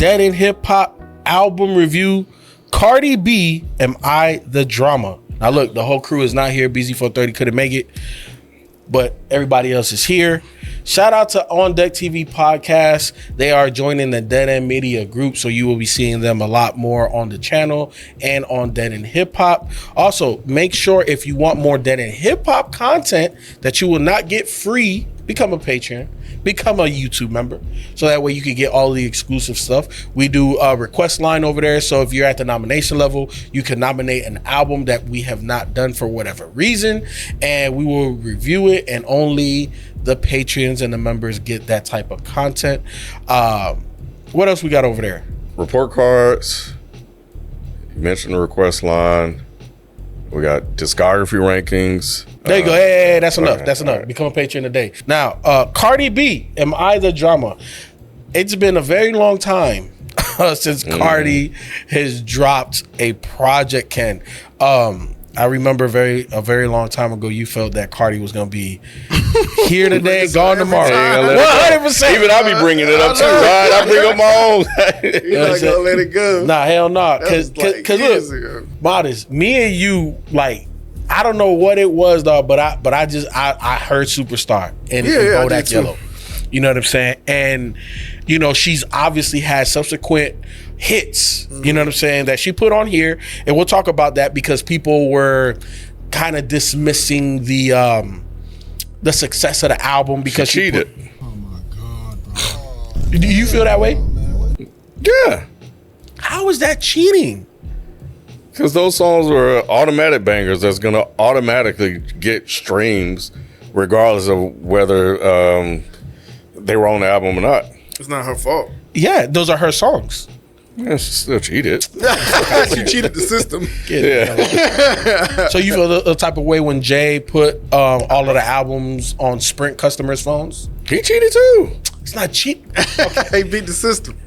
Dead in Hip Hop album review. Cardi B, Am I the Drama? Now look, the whole crew is not here. Beezy 430 couldn't make it, but everybody else is here. Shout out to On Deck TV Podcast. They are joining the Dead End Media group, so you will be seeing them a lot more on the channel and on Dead End Hip Hop. Also, make sure if you want more Dead End Hip Hop content that you will not get free, become a patron, become a YouTube member, so that way you can get all the exclusive stuff. We do a request line over there, so if you're at the nomination level, you can nominate an album that we have not done for whatever reason, and we will review it, and only the patrons and the members get that type of content. What else we got over there? Report cards. You mentioned the request line. We got discography rankings. There you go. Hey, that's enough. Right, That's enough. right. Become a patron today. Now, Cardi B, Am I the Drama? It's been a very long time since Cardi has dropped a project, Ken. I remember a very long time ago, you felt that Cardi was going to be here today, gone tomorrow. 100%. Even I be bringing it up too, right? I bring up my own. You're not gonna let it go. Nah, hell no. Because years ago. look, Modest, me and you, like, I don't know what it was, dog, but I heard Superstar and Bodak Yellow. You know what I'm saying? And, you know, she's obviously had subsequent hits, you know what I'm saying, that she put on here. And we'll talk about that because people were kind of dismissing the success of the album because she cheated. Oh my God, bro. Do you feel that way? Yeah. How is that cheating? Because those songs were automatic bangers that's going to automatically get streams regardless of whether they were on the album or not. It's not her fault. Yeah, those are her songs. Yeah, she still cheated. She cheated the system. Yeah. So you feel the type of way when Jay put all of the albums on Sprint customers' phones? He cheated too. It's not cheap. He beat the system.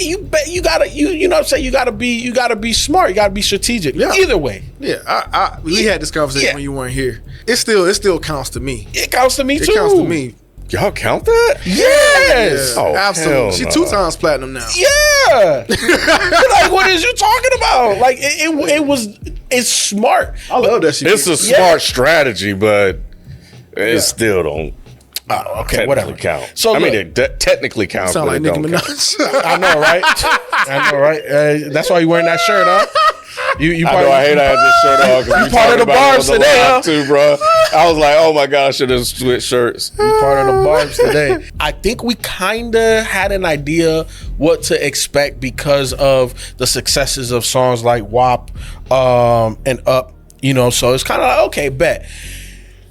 You gotta you know what I'm saying, you gotta be smart, you gotta be strategic. Yeah. Either way. Yeah, we had this conversation when you weren't here. It still counts to me. It counts to me too. It counts to me. Y'all count that? Yes. Oh, absolutely. She hell no. 2 times platinum now. Yeah. Like, what is you talking about? Like it's smart. I love that she. It's a smart strategy, but it still don't. Okay, whatever. Count. So I look, mean, it technically counts. Sound but like it Nicki don't count. Minaj. I know, right? That's why you wearing that shirt, huh? You I know. I hate I had this shirt on because You part of the barbs today, huh? Too, bro. I was like, oh my gosh, I should have switched shirts. You part of the barbs today. I think we kind of had an idea what to expect because of the successes of songs like WAP and Up. You know, so it's kind of like, okay, bet.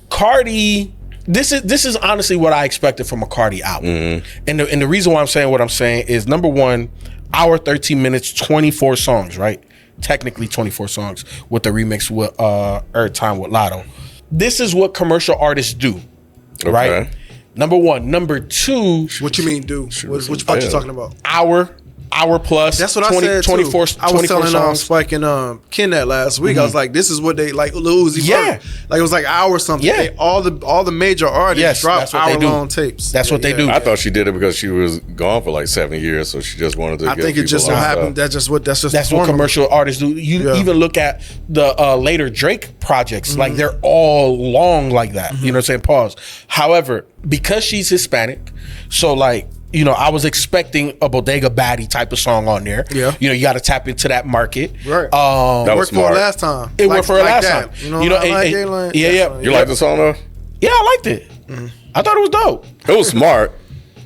Cardi. This is honestly what I expected from a Cardi album. And the reason why I'm saying what I'm saying is, number one, hour 13 minutes, 24 songs, right? Technically 24 songs with the remix with Earth Time with Lotto. This is what commercial artists do, right? Number one. Number two. What you mean, do? Which part you talking about? Hour plus. That's what I said 24, too. I was telling songs. Spike and Ken that last week. I was like, this is what they like. Lil Uzi Vert. Like it was like hour or something. Yeah. All the major artists drop hour-long tapes. That's what they do. I thought she did it because she was gone for like 7 years, so she just wanted to. I think it just so happened. That's what commercial artists do. You even look at the later Drake projects, like they're all long like that. You know what I'm saying? Pause. However, because she's Hispanic, so like, you know, I was expecting a Bodega Baddie type of song on there. Yeah. You know, you got to tap into that market. Right. That was worked for her last time. It worked for her last time. You know yeah. You like the song though? Yeah, I liked it. I thought it was dope. It was smart.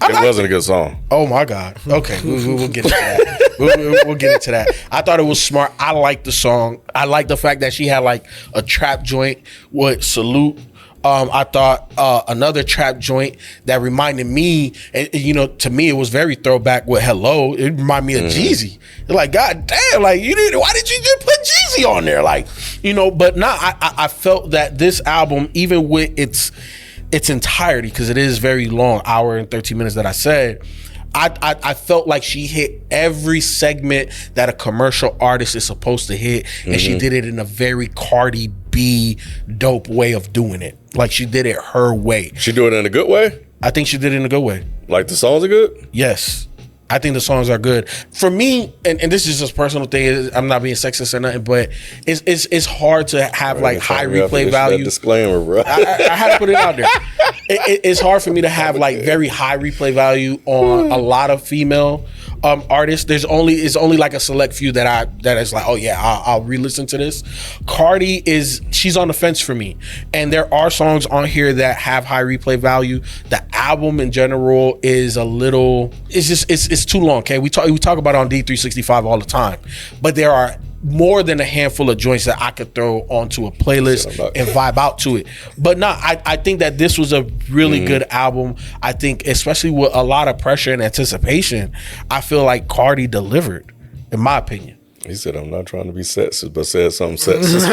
It wasn't a good song. Oh my God. Okay, we'll get into that. We'll get into that. I thought it was smart. I liked the song. I liked the fact that she had like a trap joint with Salute. I thought another trap joint that reminded me, and you know, to me it was very throwback with Hello. It reminded me of Jeezy. Like, God damn, like why did you just put Jeezy on there? Like, you know, but I felt that this album, even with its entirety, because it is very long, hour and 13 minutes that I said, I felt like she hit every segment that a commercial artist is supposed to hit, and she did it in a very Cardi B dope way of doing it. Like, she did it her way. She do it in a good way? I think she did it in a good way. Like the songs are good? Yes. I think the songs are good. For me, and this is just a personal thing. I'm not being sexist or nothing, but it's hard to have like high replay value. Disclaimer, bro. I had to put it out there. It's hard for me to have like very high replay value on a lot of female artists. It's only like a select few that is like, oh yeah, I'll re-listen to this. Cardi she's on the fence for me, and there are songs on here that have high replay value. The album in general is a little. It's too long. Okay, we talk about it on D365 all the time, but there are more than a handful of joints that I could throw onto a playlist and vibe out to it. But I think that this was a really good album. I think, especially with a lot of pressure and anticipation, I feel like Cardi delivered, in my opinion. He said, I'm not trying to be sexist, but said something sexist.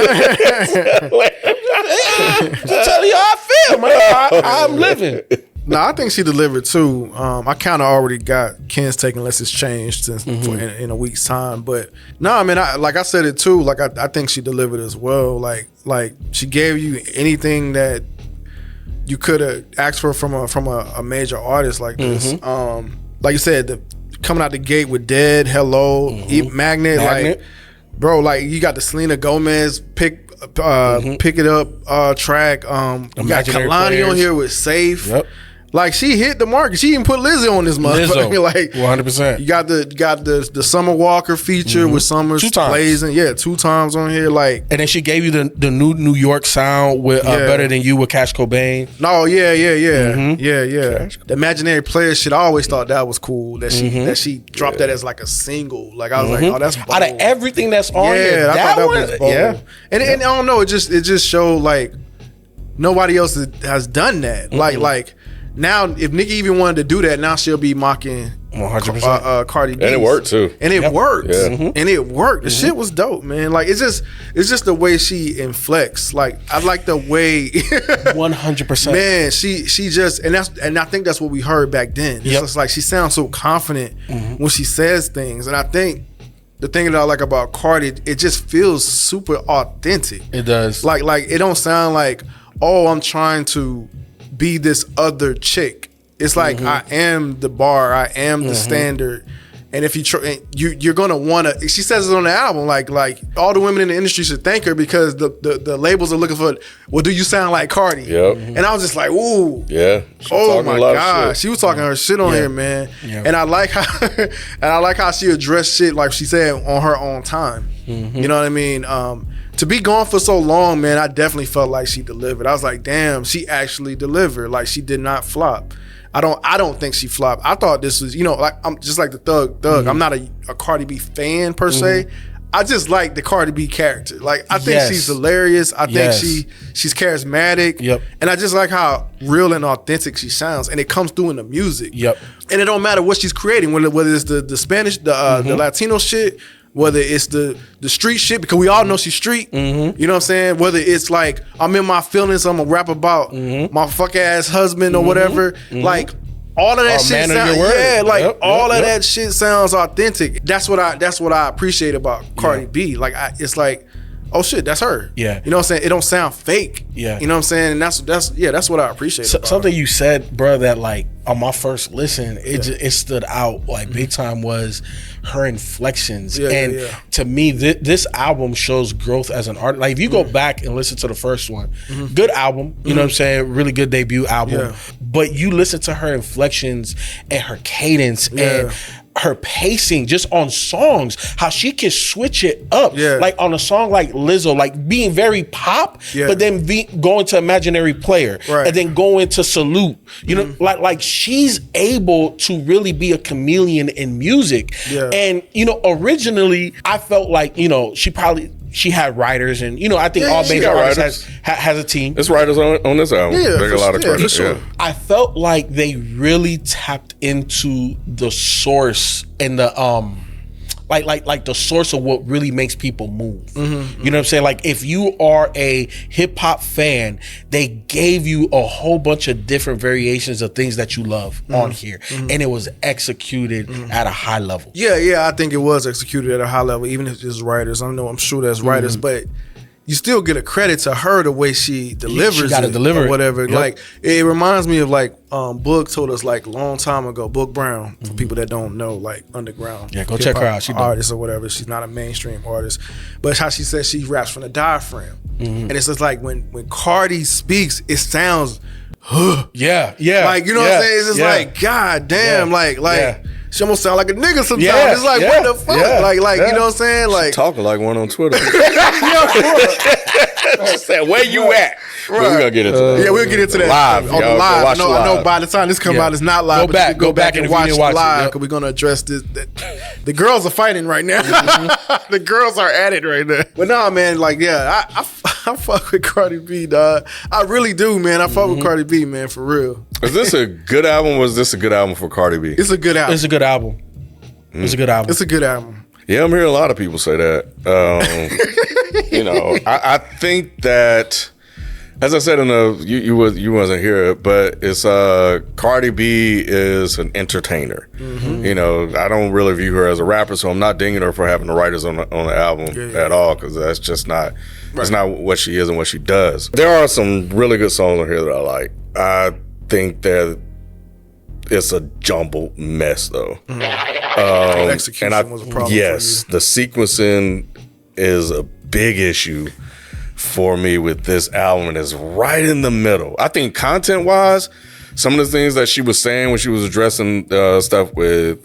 Just tell you how I feel, man. I'm living. No, I think she delivered too. I kind of already got Ken's take unless it's changed since in a week's time. But no, I mean, like I said it too. Like I think she delivered as well. Like she gave you anything that you could have asked for from a major artist like this. Like you said, coming out the gate with Dead, Hello, Magnet, like bro, like you got the Selena Gomez pick it up track. You got Kalani on here with Safe. Yep. Like she hit the market. She even put Lizzo on this motherfucker. Like 100%. You got the Summer Walker feature with Summers 2 times. blazing. Yeah, 2 times on here. Like, and then she gave you the New York sound with Better Than You with Cash Cobain. No, yeah. The Imaginary Player shit. I always thought that was cool. That she dropped that as like a single. Like I was like, oh, that's bold. Out of everything that's on here, I thought that was bold. Yeah. And I don't know. It just showed like nobody else has done that. Like. Now, if Nicki even wanted to do that, now she'll be mocking 100%. Cardi B. And it worked too. And it worked. Yeah. And it worked. The shit was dope, man. Like it's just the way she inflects. Like I like the way 100%. Man, she just and I think that's what we heard back then. It's just like she sounds so confident when she says things. And I think the thing that I like about Cardi, it just feels super authentic. It does. Like it don't sound like, oh, I'm trying to be this other chick. It's like I am the bar, I am the standard, and if you're gonna wanna. She says it on the album, like all the women in the industry should thank her because the labels are looking for. Well, do you sound like Cardi? Yep. And I was just like, ooh, yeah. Oh my god, she was talking her shit on here, man. Yeah. And I like how she addressed shit like she said on her own time. You know what I mean? To be gone for so long, man, I definitely felt like she delivered. I was like, damn, she actually delivered. Like she did not flop. I don't think she flopped. I thought this was, like I'm just like the Thug. I'm not a Cardi B fan per se. I just like the Cardi B character. Like I think she's hilarious. I think she's charismatic. Yep. And I just like how real and authentic she sounds, and it comes through in the music. Yep. And it don't matter what she's creating, whether it's the Spanish, the Latino shit, whether it's the street shit, because we all know she's street. You know what I'm saying? Whether it's like I'm in my feelings, I'm gonna rap about my fuck ass husband or whatever. Like all of that shit sounds all of that shit sounds authentic. That's what I appreciate about Cardi B. Like it's like, oh shit, that's her. Yeah. You know what I'm saying? It don't sound fake. Yeah. You know what I'm saying? And that's what I appreciate. Something you said, bro, that like on my first listen, it stood out like big time was her inflections. To me, this album shows growth as an artist. Like if you go back and listen to the first one, good album, you know what I'm saying? Really good debut album. Yeah. But you listen to her inflections and her cadence and her pacing just on songs, how she can switch it up. Like on a song like Lizzo, like being very pop, but then going to Imaginary Player and then going to Salute. You know, like she's able to really be a chameleon in music. And, originally I felt like, she had writers, and I think all major artists has a team. It's writers on this album. There's a lot of credit. Sure. I felt like they really tapped into the source and the like the source of what really makes people move. You know what I'm saying? Like if you are a hip hop fan, they gave you a whole bunch of different variations of things that you love on here, and it was executed at a high level. Yeah, I think it was executed at a high level, even if it's writers. I'm sure there's writers, but you still get a credit to her the way she delivers She gotta it deliver or it. whatever. Yep. Like it reminds me of like Book told us like a long time ago. Book Brown, for people that don't know, like underground. Yeah, go check her out. She dope. artist or whatever. She's not a mainstream artist, but how she says she raps from the diaphragm, and it's just like when Cardi speaks, it sounds. Yeah. Like, you know what I'm saying? It's just like, God damn, Yeah. she almost sound like a nigga sometimes. Yeah, It's like, yeah, what the fuck? yeah, Like, yeah. you know what I'm saying? Like, Talking like one on Twitter. Said, where you at? But we're gonna get into that. yeah, we'll get into that Live, on the y'all. Go live. watch I know live. by the time this comes Yeah. out, it's not live. Go but back- you can go back and if you watch didn't the watch it. live Yep. because we're gonna address this. The girls are fighting right now. The girls are at it right now. But nah, man, like, yeah, I fuck with Cardi B, dog. I really do, man. I fuck with Cardi B, man, for real. Is this a good album or is this a good album for Cardi B? It's a good album. It's a good album. It's a good album. It's a good album. Yeah, I'm hearing a lot of people say that. You know, I think that, as I said in the you wasn't here, but it's Cardi B is an entertainer. You know, I don't really view her as a rapper, so I'm not dinging her for having the writers on the album at all, because that's just not it's not what she is and what she does. There are some really good songs on here that I like. I think that it's a jumbled mess though. Execution was a problem. Yes, the sequencing is a big issue for me with this album, and it's right in the middle. I think content-wise, some of the things that she was saying when she was addressing stuff with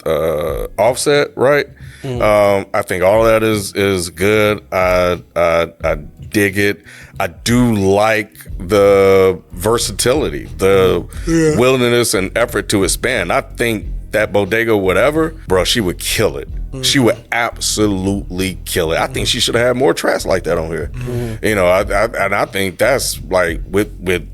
Offset, right? I think all of that is good. I dig it. I do like the versatility, the willingness and effort to expand. I think that Bodega whatever, bro, she would kill it. She would absolutely kill it. I think she should have had more tracks like that on here. You know, I think that's like with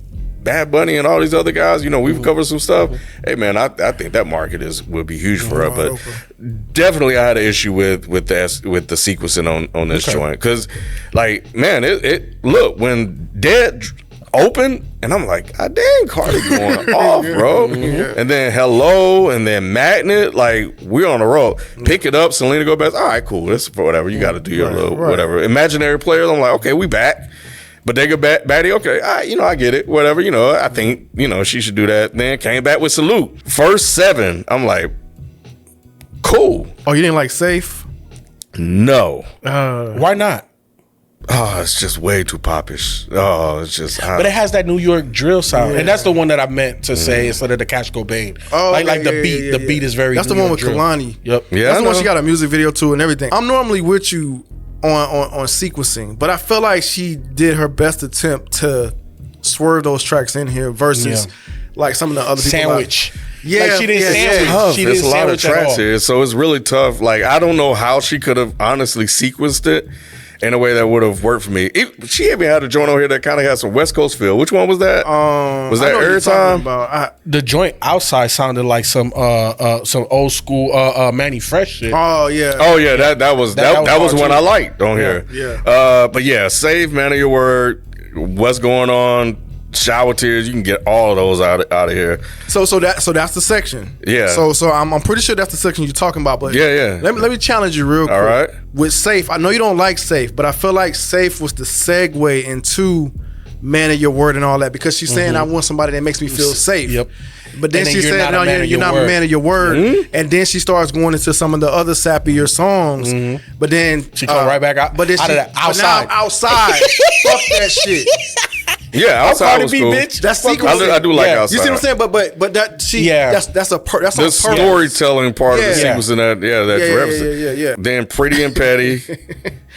Bad Bunny and all these other guys, you know, we've covered some stuff. Hey man, I think that market would be huge for her. But definitely I had an issue with the sequencing on this joint. Cause like, man, it look, when Dead open, and I'm like, God dang, Cardi going off, bro. And then Hello, and then Magnet, like, we're on the roll. Pick it up, Selena go back. All right, cool. This is for whatever. You got to do your little whatever. Imaginary Players, I'm like, okay, we back. But they go back, Batty, okay, you know, I get it, whatever, you know, I think, you know, she should do that. Then came back with Salute. First 7, I'm like, cool. Oh, you didn't like Safe? No. Why not? Oh, it's just way too popish. Oh, it's just. But it has that New York drill sound, and that's the one that I meant to say instead of the Cash Cobain. Oh, like the beat. The beat is very. That's the New one York with drill. Kalani. Yep. Yeah, That's I the one know. she got a music video to and everything. I'm normally with you on sequencing, but I feel like she did her best attempt to swerve those tracks in here versus like some of the other people. Sandwich. Yeah, Like she didn't yeah, sandwich. yeah. Tough. She There's didn't a lot of sandwich at tracks all. here, so it's really tough. Like, I don't know how she could have honestly sequenced it in a way that would have worked for me. She even had a joint on here that kind of had some West Coast feel. Which one was that? Was I that know what you're talking Airtime? about. The joint outside sounded like some old school Manny Fresh shit. Oh yeah. Oh yeah, that was That was one hard, I too. liked on here. yeah. But yeah, Save, Man of Your Word, What's Going On, Shower Tears. You can get all of those out of here. So that's the section. Yeah. So I'm pretty sure that's the section you're talking about. But Yeah. Let me challenge you real quick. All right. With Safe, I know you don't like Safe, but I feel like Safe was the segue into Man of Your Word and all that, because she's saying I want somebody that makes me feel safe. Yep. But then And then she you're said, not a no, man of you're your not a word. man of your word. And then she starts going into some of the other sappier songs. But then She come right back out- But then out of that, outside. But now outside. Fuck that shit. Yeah, outside Cardi was B, cool. bitch. That's Fuck sequencing. I do like Yeah. outside. You see what I'm saying? But that she Yeah. that's a The purpose. storytelling part of the Yeah. sequence in that, that's Yeah, referenced. yeah. Then Pretty and Petty,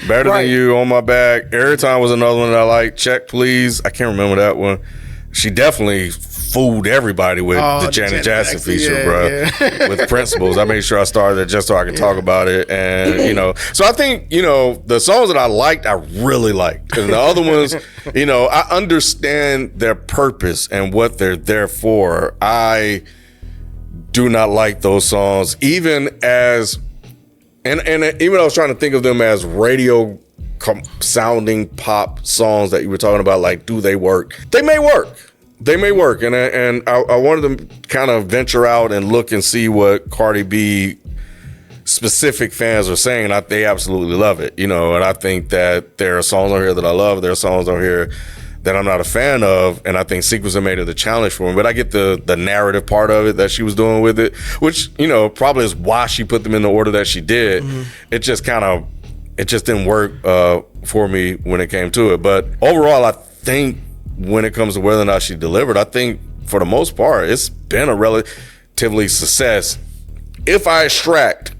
Better Right. Than You, On My Back. Airtime was another one that I like. Check Please. I can't remember that one. She definitely fooled everybody with the Janet Jackson feature, yeah, bro. yeah. With Principles. I made sure I started it just so I could talk about it. And, you know, so I think, you know, the songs that I liked, I really liked. And the other ones, you know, I understand their purpose and what they're there for. I do not like those songs, even as, and even I was trying to think of them as radio sounding pop songs that you were talking about, like, do they work? They may work. They may work. And I wanted to kind of venture out and look and see what Cardi B specific fans are saying, they absolutely love it, you know. And I think that there are songs on here that I love. There are songs on here that I'm not a fan of, and I think Sequence made it a challenge for me. But I get the narrative part of it that she was doing with it, which, you know, probably is why she put them in the order that she did. It just didn't work for me when it came to it. But overall, I think when it comes to whether or not she delivered, I think for the most part, it's been a relatively success. If I extract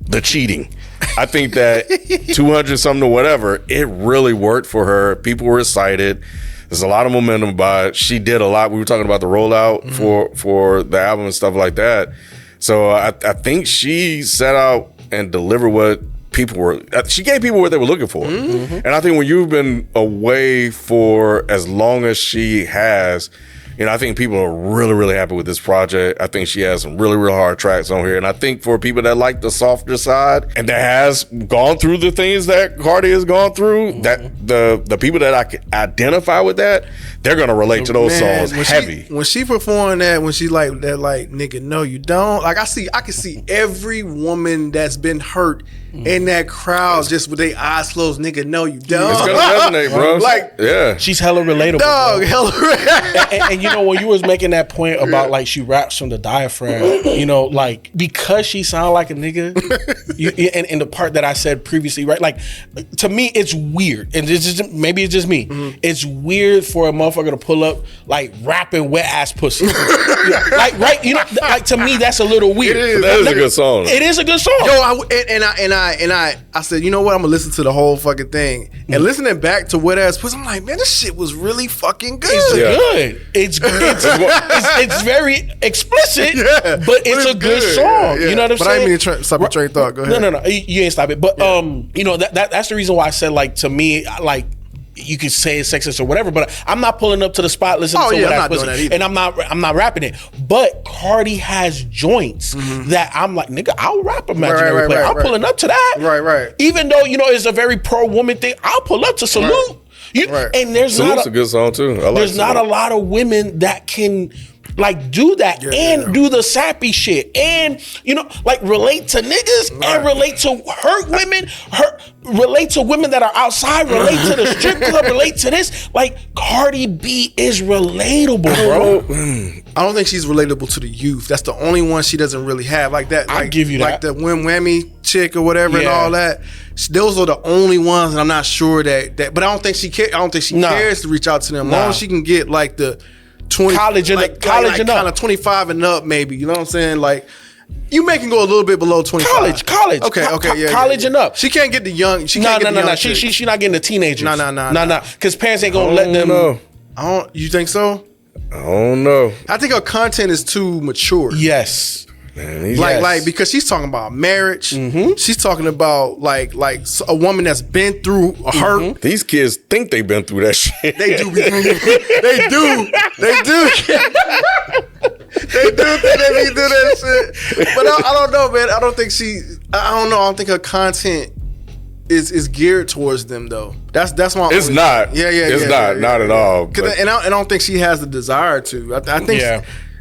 the cheating, I think that 200 something or whatever, it really worked for her. People were excited. There's a lot of momentum by it. She did a lot. We were talking about the rollout for the album and stuff like that. So I think she set out and delivered what people were. She gave people what they were looking for. And I think when you've been away for as long as she has, you know, I think people are really, really happy with this project. I think she has some really, really hard tracks on here. And I think for people that like the softer side and that has gone through the things that Cardi has gone through, that the people that I can identify with that, they're going to relate to those songs heavy. When she performed that, when she like that, like, nigga, no, you don't. Like, I can see every woman that's been hurt in that crowd just with their eyes closed, nigga, no, you don't. It's going to resonate, bro. Like, yeah. She's hella relatable. Dog, hella relatable. And you know, when you was making that point about like she raps from the diaphragm, you know, like because she sound like a nigga, and the part that I said previously, right? Like to me, it's weird, and maybe it's just me. It's weird for a motherfucker to pull up like rapping wet ass pussy, like right? You know, like to me that's a little weird. That is a good song. It is a good song. Yo, I said, you know what? I'm gonna listen to the whole fucking thing, and listening back to wet ass pussy, I'm like, man, this shit was really fucking good. It's good. It's very explicit, but it's a good song. You know what I'm saying? But I didn't mean to stop your train of thought. Go ahead. No, you ain't stop it. But you know that's the reason why I said like to me like. You could say it's sexist or whatever, but I'm not pulling up to the spot listening to I'm what not doing that either. and I'm not rapping it. But Cardi has joints that I'm like, nigga, I'll rap Imaginary Player. I'm pulling up to that. Right. Even though, you know, it's a very pro-woman thing, I'll pull up to Salute. And there's Salute's a good song too. There's not a lot of women that can like do that do the sappy shit and, you know, like relate to niggas and relate to hurt women, relate to women that are outside, relate to the strip club, relate to this. Like Cardi B is relatable, bro. I don't think she's relatable to the youth. That's the only one she doesn't really have. Like that, I'll give you like that. the Wim Whammy chick or whatever and all that. Those are the only ones, and I'm not sure that. But I don't think she cares to reach out to them. As long as she can get like the 20 college and like, college and up, kind of 25 and up, maybe. You know what I'm saying? Like you can go a little bit below 25. College. Okay, college and up. She can't get the young. She No. can't get the young chick. She not getting the teenagers. No. Because parents ain't gonna let them. No. You think so? I don't know. I think her content is too mature. Yes. Man, Like because she's talking about marriage. She's talking about like a woman that's been through a hurt. These kids think they've been through that shit. They do. They do. They do think they be do that shit. But I don't know, man. I don't think I don't know. I don't think her content is geared towards them though. That's my. It's not. It's not at all. And I don't think she has the desire to. I think.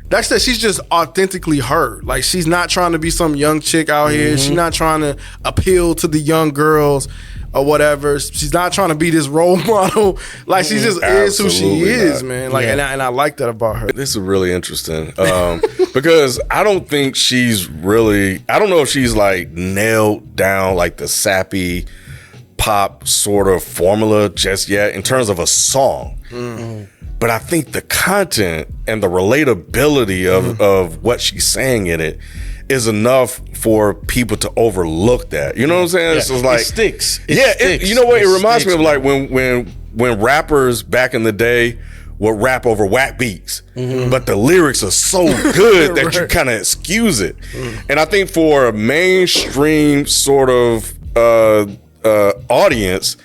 That's that she's just authentically her. Like she's not trying to be some young chick out here. She's not trying to appeal to the young girls or whatever. She's not trying to be this role model. Like she just is who she is, man. Like and I like that about her. This is really interesting because I don't think she's really. I don't know if she's like nailed down like the sappy pop sort of formula just yet in terms of a song. But I think the content and the relatability of what she's saying in it is enough for people to overlook that. You know what I'm saying? It's just like it sticks. You know what? It reminds me of like when rappers back in the day would rap over whack beats, but the lyrics are so good that you kind of excuse it. And I think for a mainstream sort of audience,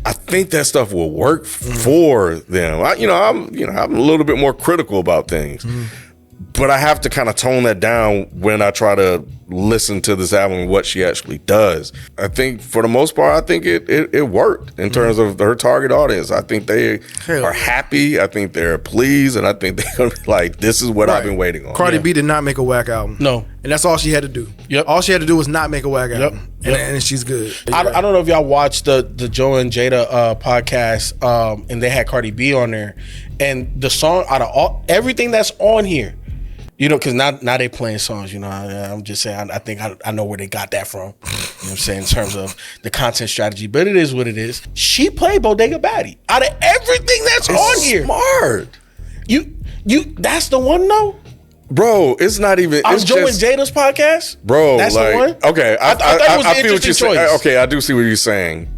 I think that stuff will work for them. I'm a little bit more critical about things, but I have to kind of tone that down when I try to listen to this album and what she actually does. I think for the most part, I think it worked in terms of her target audience. I think they are happy. I think they're pleased, and I think they're gonna be like, this is what I've been waiting on. Cardi B did not make a whack album. No. And that's all she had to do. Yep. All she had to do was not make a whack album. And she's good. I don't know if y'all watched the Joe and Jada podcast, and they had Cardi B on there, and the song out of everything that's on here, you know, because now they playing songs, you know. I'm just saying, I think I know where they got that from. You know what I'm saying, in terms of the content strategy, but it is what it is. She played Bodega Baddie out of everything that's on here. Smart. You that's the one though. Bro, it's not even. On it's Joe just, and Jada's podcast, bro. That's like, the one. Okay, I thought it was an feel what you're interesting saying. choice. Okay, I do see what you're saying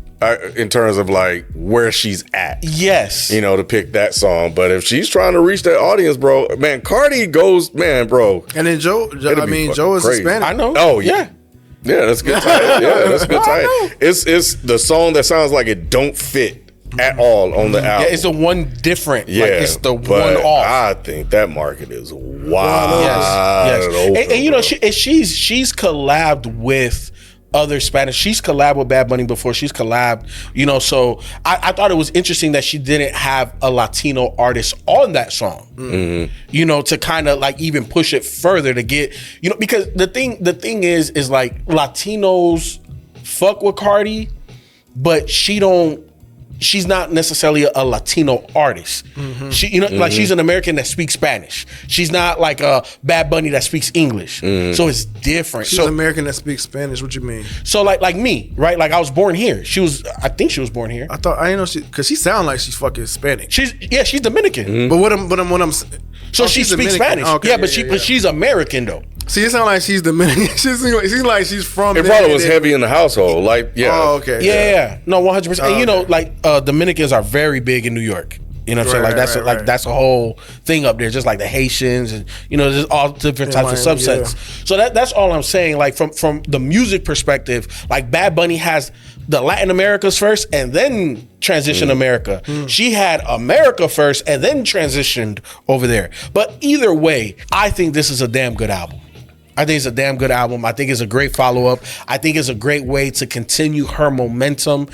in terms of like where she's at. Yes, you know, to pick that song. But if she's trying to reach that audience, bro, man, Cardi goes, man, bro. And then Joe is crazy. Hispanic. I know. Oh yeah. Yeah, that's good time. Yeah, that's good time. It's the song that sounds like it don't fit at all on the album. Yeah, it's the one different. Yeah, like, it's the but one off. I think that market is wide. Yes. Open, and you know, bro. she's collabed with other Spanish. She's collabed with Bad Bunny before. She's collabed, you know. So I thought it was interesting that she didn't have a Latino artist on that song. Mm-hmm. You know, to kind of like even push it further to get, you know, because the thing is like Latinos fuck with Cardi, but she's not necessarily a Latino artist. Mm-hmm. She, you know, like she's an American that speaks Spanish. She's not like a Bad Bunny that speaks English. Mm. So it's different. She's an American that speaks Spanish. What you mean? So like me, right? Like I was born here. I think she was born here. I didn't know because she sounds like she's fucking Hispanic. She's Dominican. Mm-hmm. But what I'm so she speaks Spanish. Okay, but she's American though. See, it sounds like she's Dominican. She's like she's from. It probably was heavy in the household. Like, yeah. Oh, okay. Yeah. No, 100%. And you know, like Dominicans are very big in New York. You know what I'm saying? Like that's a whole thing up there, just like the Haitians and you know, there's all different types of subsets. Yeah. So that's all I'm saying. Like from the music perspective, like Bad Bunny has the Latin Americas first and then transition America. She had America first and then transitioned over there. But either way, I think this is a damn good album. I think it's a damn good album. I think it's a great follow-up. I think it's a great way to continue her momentum.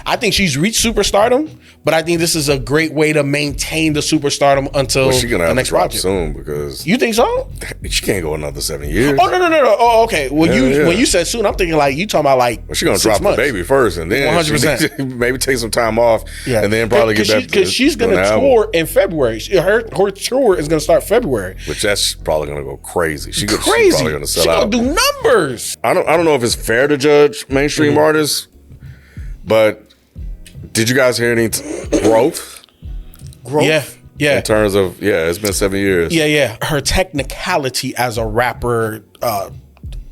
I think she's reached superstardom, but I think this is a great way to maintain the superstardom until she's gonna the have next to drop project. Soon because You think so? she can't go another 7 years. Oh no. Oh, okay. When you said soon, I'm thinking like you talking about like she's gonna drop the baby first, and then 100%. Maybe take some time off, and then probably get back because she's gonna tour in February. Her tour is gonna start February, which that's probably gonna go crazy. She's probably gonna sell She's out. gonna do numbers. I don't know if it's fair to judge mainstream artists, but did you guys hear any growth? Yeah. In terms of it's been 7 years. Yeah. Her technicality as a rapper,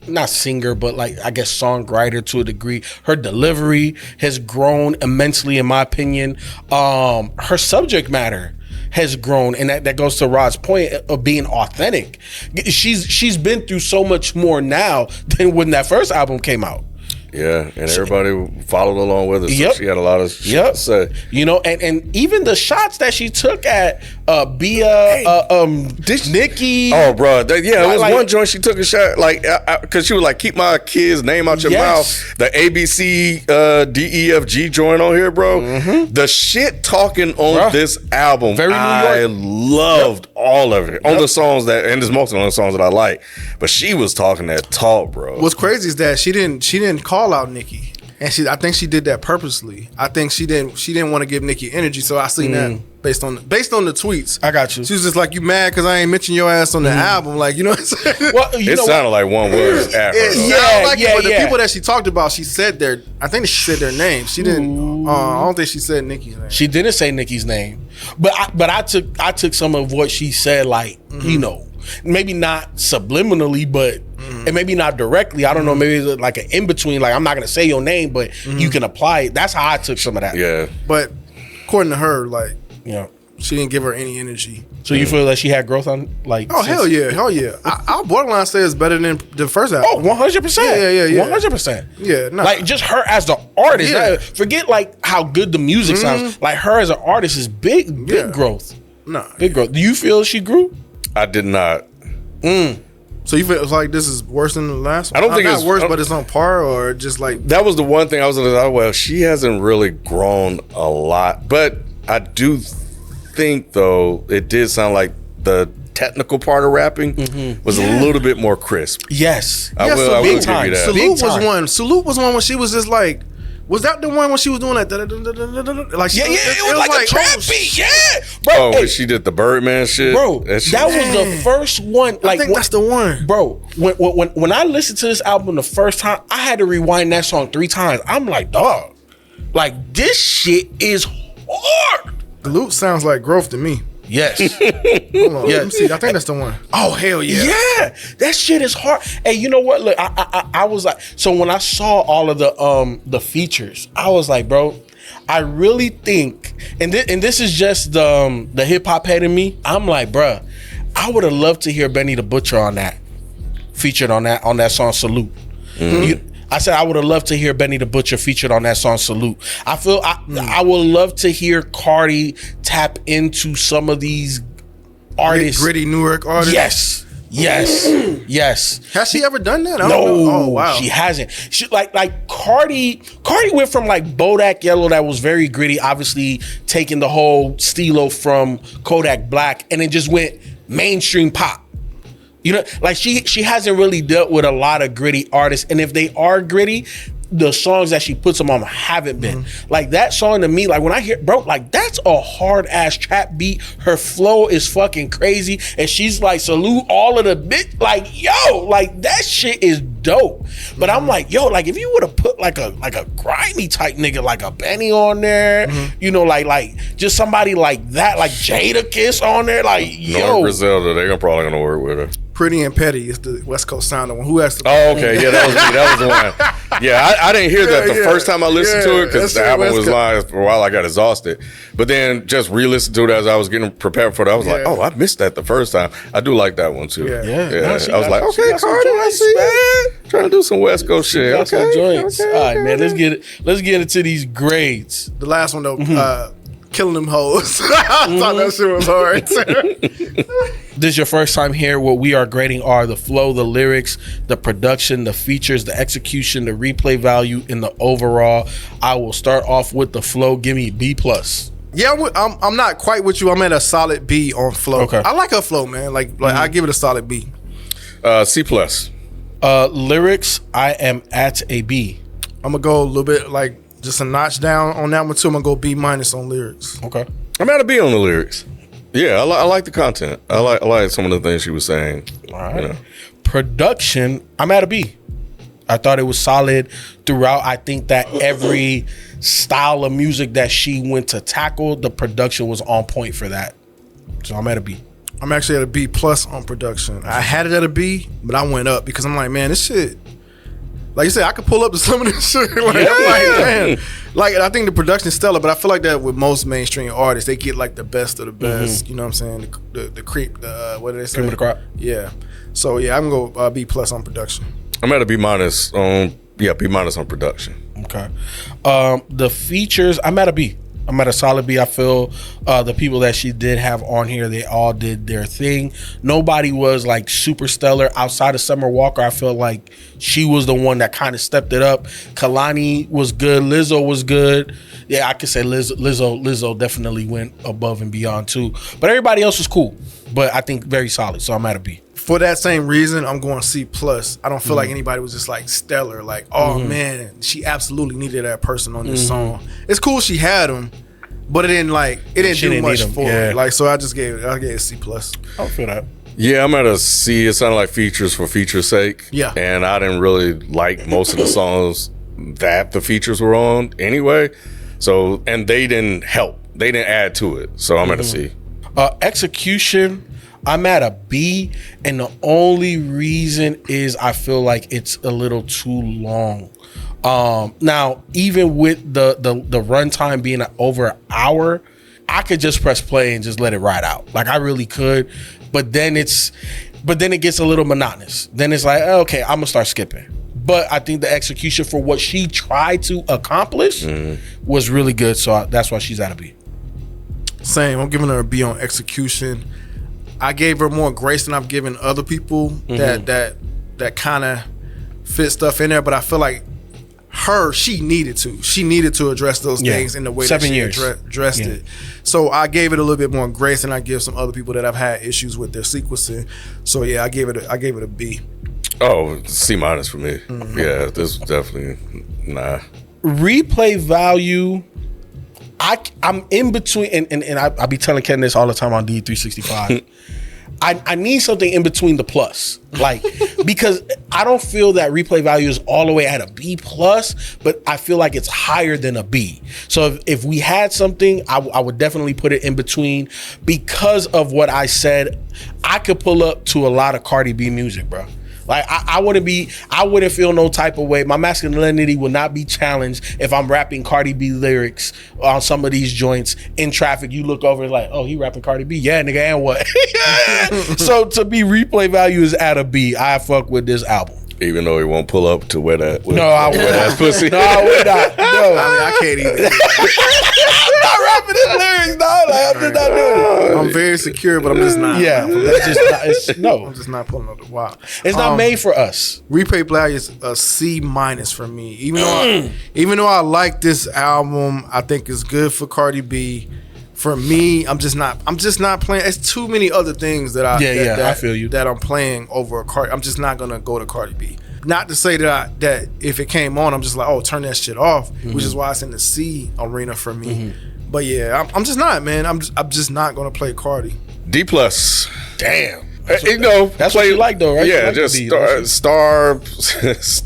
not singer, but like I guess songwriter to a degree. Her delivery has grown immensely, in my opinion. Her subject matter has grown, and that goes to Rod's point of being authentic. She's been through so much more now than when that first album came out. Yeah, and everybody followed along with her. So she had a lot of shit to say. You know, and even the shots that she took at Nicki. Oh, bro. It was one joint she took a shot, like, because she was like, keep my kid's name out your mouth. The ABC DEFG joint on here, bro. Mm-hmm. The shit talking on this album, very New York. I loved all of it. On the songs and there's most of the songs that I like. But she was talking that talk, bro. What's crazy is that she didn't call out Nicki, and I think she did that purposely. I think she didn't want to give Nicki energy, so I seen that based on the tweets. I got you. She was just like, you mad because I ain't mention your ass on the album, like, you know what I'm saying? Well, it sounded like one word at her. But the people that she talked about, she said I think she said their name. She didn't. I don't think she said Nicki's name. She didn't say Nicki's name, but I took some of what she said, like you know, maybe not subliminally, but and maybe not directly. I don't know. Maybe it's like an in between. Like I'm not gonna say your name, but you can apply it. That's how I took some of that. Yeah. But according to her, like, Yeah. she didn't give her any energy. So you feel that she had growth on like? Oh, hell yeah. I'll borderline say it's better than the first album. Oh, 100%. Yeah. 100%. Yeah, nah. Like just her as the artist. Yeah. Forget like how good the music sounds. Like her as an artist is big growth. Nah. Big growth. Do you feel she grew? I did not. So you feel like this is worse than the last one? I don't think not it's worse, but it's on par, or just like that was the one thing I was like, well, she hasn't really grown a lot. But I do think, though, it did sound like the technical part of rapping was a little bit more crisp. Yes. I will give you that. Salute was one when she was just like, was that the one when she was doing that? Like, Yeah, it was like a trap beat. Yeah, bro. Oh, when she did the Birdman shit, bro. That was the first one. Like, I think that's the one, bro. When I listened to this album the first time, I had to rewind that song 3 times. I'm like, dog, like this shit is hard. Salute sounds like growth to me. Yes. Hold on, let me see. I think that's the one. Oh, hell yeah. Yeah, that shit is hard. Hey, you know what? Look, I was like, so when I saw all of the features, I was like, bro, I really think, and this is just the hip hop head in me. I'm like, bro, I would have loved to hear Benny the Butcher on that, featured on that song Salute. I said I would have loved to hear Benny the Butcher featured on that song Salute. I feel I would love to hear Cardi tap into some of these artists. Gritty New York artists. Yes. Has she ever done that? I No, don't know. Oh, wow. she hasn't. She like Cardi went from like Bodak Yellow, that was very gritty, obviously taking the whole stilo from Kodak Black, and it just went mainstream pop. You know, like she hasn't really dealt with a lot of gritty artists, and if they are gritty, the songs that she puts them on haven't been. Like that song to me, like when I hear, bro, like that's a hard ass trap beat. Her flow is fucking crazy, and she's like salute all of the bit, like yo, like that shit is dope. But I'm like, yo, like if you would have put like a grimy type nigga like a Benny on there, you know, like just somebody like that, like Jada Kiss on there, like yo, Griselda, they're probably gonna work with her. Pretty and Petty is the West Coast sound one. Who has to? Oh, okay, yeah, that was the one. Yeah, I didn't hear that the first time I listened to it because the album was live for a while. I got exhausted, but then just re-listened to it as I was getting prepared for it. I was like, oh, I missed that the first time. I do like that one too. Yeah. No, I was like, okay, Cardi, I see man. Trying to do some West Coast shit. Got some joints. All right, man. Let's get into these grades. The last one though, killing them hoes. I thought that shit was hard. This is your first time here. What we are grading are the flow, the lyrics, the production, the features, the execution, the replay value, and the overall. I will start off with the flow. Give me B+. Yeah, I'm not quite with you. I'm at a solid B on flow. Okay. I like her flow, man. Like I give it a solid B. C+. Lyrics, I am at a B. I'm gonna go a little bit like just a notch down on that one too. I'm gonna go B- on lyrics. Okay. I'm at a B on the lyrics. Yeah, I like the content. I like some of the things she was saying. All right. You know. Production, I'm at a B. I thought it was solid throughout. I think that every style of music that she went to tackle, the production was on point for that. So I'm at a B. I'm actually at a B+ on production. I had it at a B, but I went up because I'm like, man, this shit. Like you said, I could pull up to some of this shit. Like, I'm like, man. Like, I think the production is stellar, but I feel like that with most mainstream artists, they get like the best of the best. You know what I'm saying? The creep, what do they say? Cream of the crop. Yeah. So yeah, I'm gonna go B+ on production. I'm at a B- on B- on production. Okay. The features, I'm at a B. I'm at a solid B. I feel the people that she did have on here, they all did their thing. Nobody was like super stellar outside of Summer Walker. I feel like she was the one that kind of stepped it up. Kalani was good. Lizzo was good. Yeah, I could say Lizzo definitely went above and beyond too. But everybody else was cool. But I think very solid. So I'm at a B. For that same reason, I'm going C+. I don't feel like anybody was just like stellar. Like, oh man, she absolutely needed that person on this song. It's cool she had him, but it didn't do much for her. Like, so I gave it C+. I feel that. Yeah, I'm at a C. It sounded like features for feature's sake. Yeah. And I didn't really like most of the songs that the features were on anyway. So, and they didn't help. They didn't add to it. So I'm at a C. Execution, I'm at a B, and the only reason is I feel like it's a little too long. Now, even with the runtime being over an hour, I could just press play and just let it ride out. Like I really could, but then it gets a little monotonous. Then it's like, okay, I'm gonna start skipping. But I think the execution for what she tried to accomplish was really good. So that's why she's at a B. Same. I'm giving her a B on execution. I gave her more grace than I've given other people that kind of fit stuff in there. But I feel like she needed to address those things in the way that she addressed it. So I gave it a little bit more grace than I give some other people that I've had issues with their sequencing. So yeah, I gave it a B. Oh, C- for me. Yeah, this was definitely nah. Replay value, I'm in between, and I be telling Ken this all the time on D365. I need something in between the plus, like, because I don't feel that replay value is all the way at a B plus, but I feel like it's higher than a B. So if we had something, I would definitely put it in between, because of what I said. I could pull up to a lot of Cardi B music, bro. Like I wouldn't feel no type of way. My masculinity would not be challenged if I'm rapping Cardi B lyrics on some of these joints in traffic. You look over, it's like, oh, he rapping Cardi B, yeah, nigga, and what? So to me, replay value is at a B. I fuck with this album. Even though he won't pull up to where that. No, I would not. Pussy. No, I would not. No, I mean, I can't even. I'm not rapping his lyrics, dog. Like, I'm just not doing it. I'm very secure, but I'm just not. Yeah, that's just not. It's, no, I'm just not pulling up the wow. It's not made for us. Replay value is a C- for me. Even though I like this album, I think it's good for Cardi B. For me, I'm just not playing. It's too many other things that I feel you, that I'm playing over a Cardi. I'm just not gonna go to Cardi B. Not to say that if it came on, I'm just like, oh, turn that shit off, which is why it's in the C arena for me. But yeah, I'm just not, man. I'm just not gonna play Cardi. D plus. Damn. You know, that's what you like though, right? Yeah, like just star, just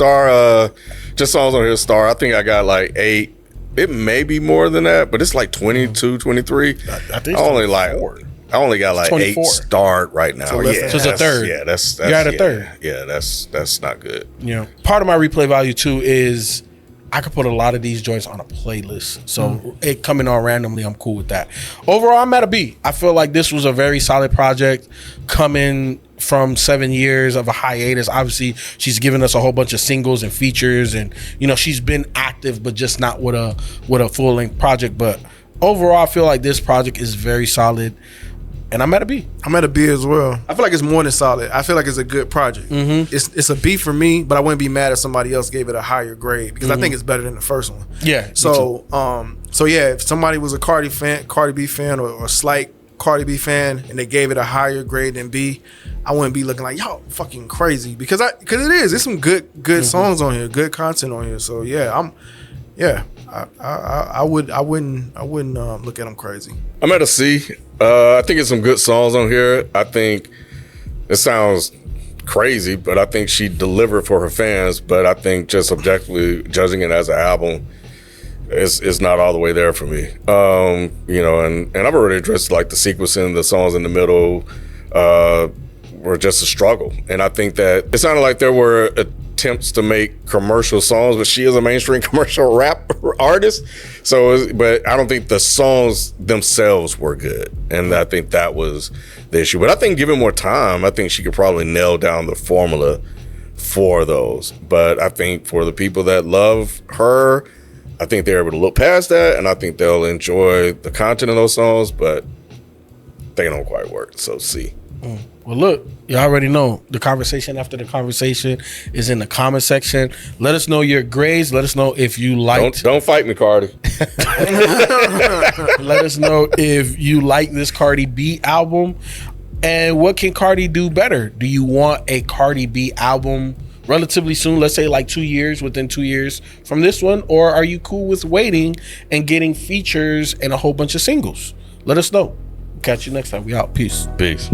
songs on here. Star. I think I got like 8. It may be more than that, but it's like 22, 23. I think I only got like 24. 8 starred right now. So yeah, so it's a third. Yeah, that's you're at a third. Yeah, that's not good. You know, part of my replay value too is I could put a lot of these joints on a playlist. So it coming on randomly, I'm cool with that. Overall, I'm at a B. I feel like this was a very solid project coming from 7 years of a hiatus. Obviously, she's given us a whole bunch of singles and features, and you know, she's been active, but just not with a full-length project. But overall, I feel like this project is very solid. And I'm at a B. I'm at a B as well. I feel like it's more than solid. I feel like it's a good project. It's a B for me, but I wouldn't be mad if somebody else gave it a higher grade, because I think it's better than the first one. Yeah. So yeah, if somebody was a Cardi B fan, or slight Cardi B fan, and they gave it a higher grade than B, I wouldn't be looking like, y'all fucking crazy, because it is. There's some good songs on here, good content on here. So yeah, I wouldn't look at them crazy. I'm at a C. I think it's some good songs on here. I think it sounds crazy, but I think she delivered for her fans. But I think just objectively judging it as an album, it's not all the way there for me. You know, and I've already addressed like the sequencing, the songs in the middle were just a struggle. And I think that it sounded like there were attempts to make commercial songs, but she is a mainstream commercial rap artist. So, but I don't think the songs themselves were good. And I think that was the issue. But I think given more time, I think she could probably nail down the formula for those. But I think for the people that love her, I think they're able to look past that, and I think they'll enjoy the content of those songs, but they don't quite work. So C. Well, look, you already know the conversation after the conversation is in the comment section. Let us know your grades. Let us know if you liked. Don't fight me, Cardi. Let us know if you like this Cardi B album, and what can Cardi do better? Do you want a Cardi B album relatively soon? Let's say like 2 years, within 2 years from this one, or are you cool with waiting and getting features and a whole bunch of singles? Let us know. Catch you next time. We out. Peace. Peace.